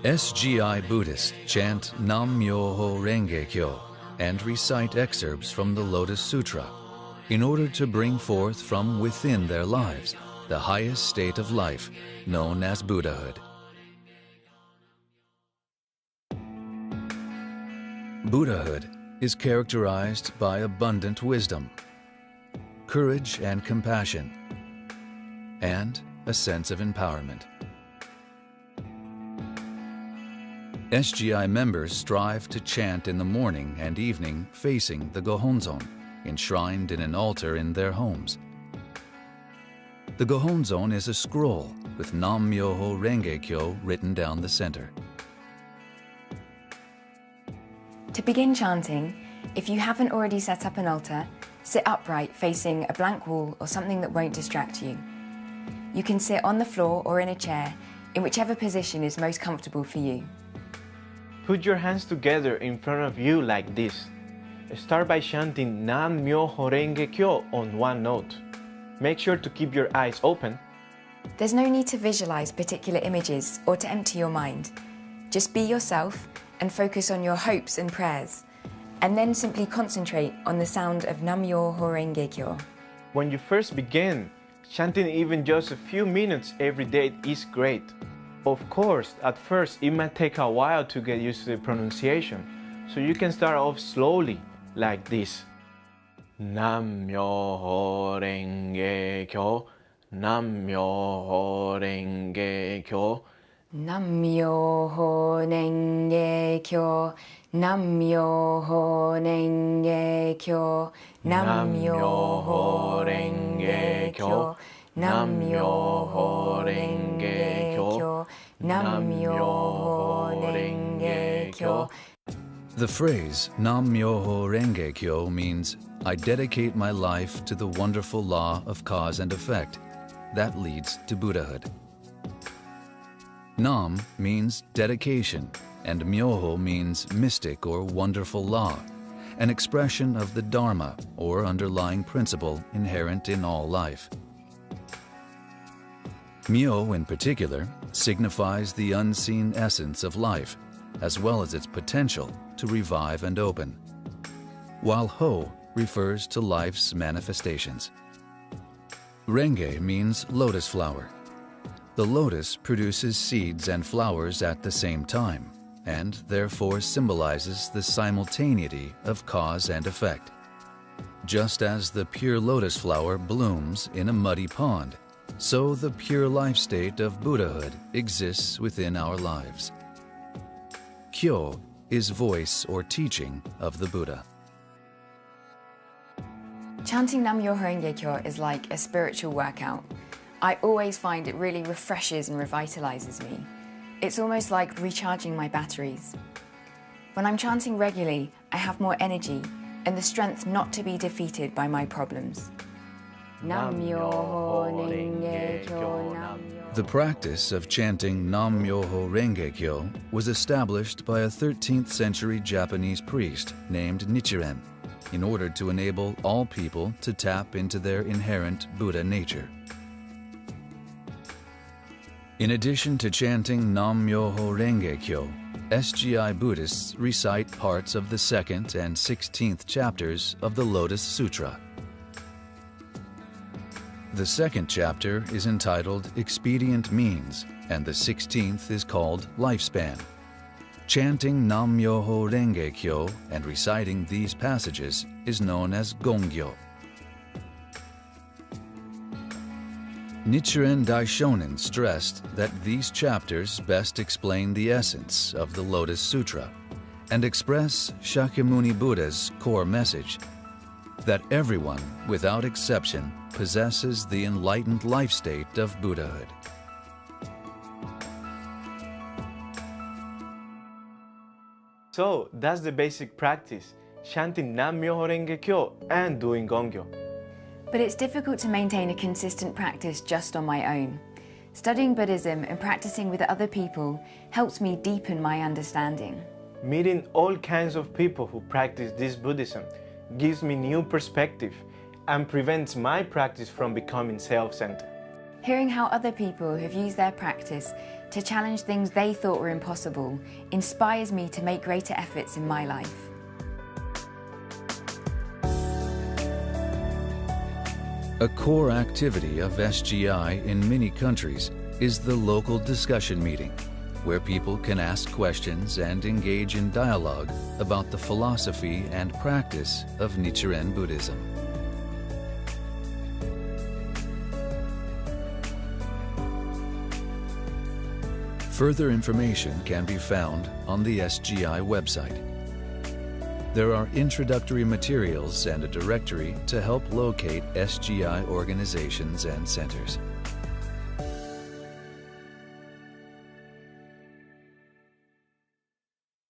SGI Buddhists chant Nam Myoho Renge Kyo and recite excerpts from the Lotus Sutra in order to bring forth from within their lives the highest state of life, known as Buddhahood. Buddhahood is characterized by abundant wisdom, courage and compassion, and a sense of empowerment. SGI members strive to chant in the morning and evening facing the Gohonzon, enshrined in an altar in their homes. The Gohonzon is a scroll with Nam Myoho Renge Kyo written down the center. To begin chanting, if you haven't already set up an altar, sit upright facing a blank wall or something that won't distract you. You can sit on the floor or in a chair, in whichever position is most comfortable for you. Put your hands together in front of you like this. Start by chanting Nam Myoho Renge Kyo on one note. Make sure to keep your eyes open. There's no need to visualize particular images or to empty your mind. Just be yourself and focus on your hopes and prayers, and then simply concentrate on the sound of Nam Myoho Renge Kyo. When you first begin, chanting even just a few minutes every day is great. Of course, at first it might take a while to get used to the pronunciation, so you can start off slowly, like this. Nam Myoho Renge Kyo, Nam Myoho Renge Kyo. Nam Myoho Renge Kyo, Nam Myoho Renge Kyo, Nam Myoho Renge Kyo, Nam Myoho Renge Kyo, Nam Myoho Renge Kyo. The phrase Nam Myoho Renge Kyo means, I dedicate my life to the wonderful law of cause and effect. That leads to Buddhahood. Nam means dedication, and Myoho means mystic or wonderful law, an expression of the Dharma or underlying principle inherent in all life. Myo, in particular, signifies the unseen essence of life, as well as its potential to revive and open, while Ho refers to life's manifestations. Renge means lotus flower. The lotus produces seeds and flowers at the same time, and therefore symbolizes the simultaneity of cause and effect. Just as the pure lotus flower blooms in a muddy pond, so the pure life state of Buddhahood exists within our lives. Kyo is voice or teaching of the Buddha. Chanting Nam Myoho Renge Kyo is like a spiritual workout. I always find it really refreshes and revitalizes me. It's almost like recharging my batteries. When I'm chanting regularly, I have more energy and the strength not to be defeated by my problems. Nam Myoho Renge Kyo, Nam Myoho. The practice of chanting Nam Myoho Renge Kyo was established by a 13th century Japanese priest named Nichiren in order to enable all people to tap into their inherent Buddha nature. In addition to chanting Nam Myoho Renge Kyo, SGI Buddhists recite parts of the 2nd and 16th chapters of the Lotus Sutra. The 2nd chapter is entitled Expedient Means, and the 16th is called Lifespan. Chanting Nam Myoho Renge Kyo and reciting these passages is known as Gongyo. Nichiren Daishonin stressed that these chapters best explain the essence of the Lotus Sutra and express Shakyamuni Buddha's core message, that everyone, without exception, possesses the enlightened life state of Buddhahood. So that's the basic practice, chanting Nam Myoho Renge Kyo and doing Gongyo. But it's difficult to maintain a consistent practice just on my own. Studying Buddhism and practicing with other people helps me deepen my understanding. Meeting all kinds of people who practice this Buddhism gives me new perspective and prevents my practice from becoming self-centered. Hearing how other people have used their practice to challenge things they thought were impossible inspires me to make greater efforts in my life. A core activity of SGI in many countries is the local discussion meeting, where people can ask questions and engage in dialogue about the philosophy and practice of Nichiren Buddhism. Further information can be found on the SGI website. There are introductory materials and a directory to help locate SGI organizations and centers.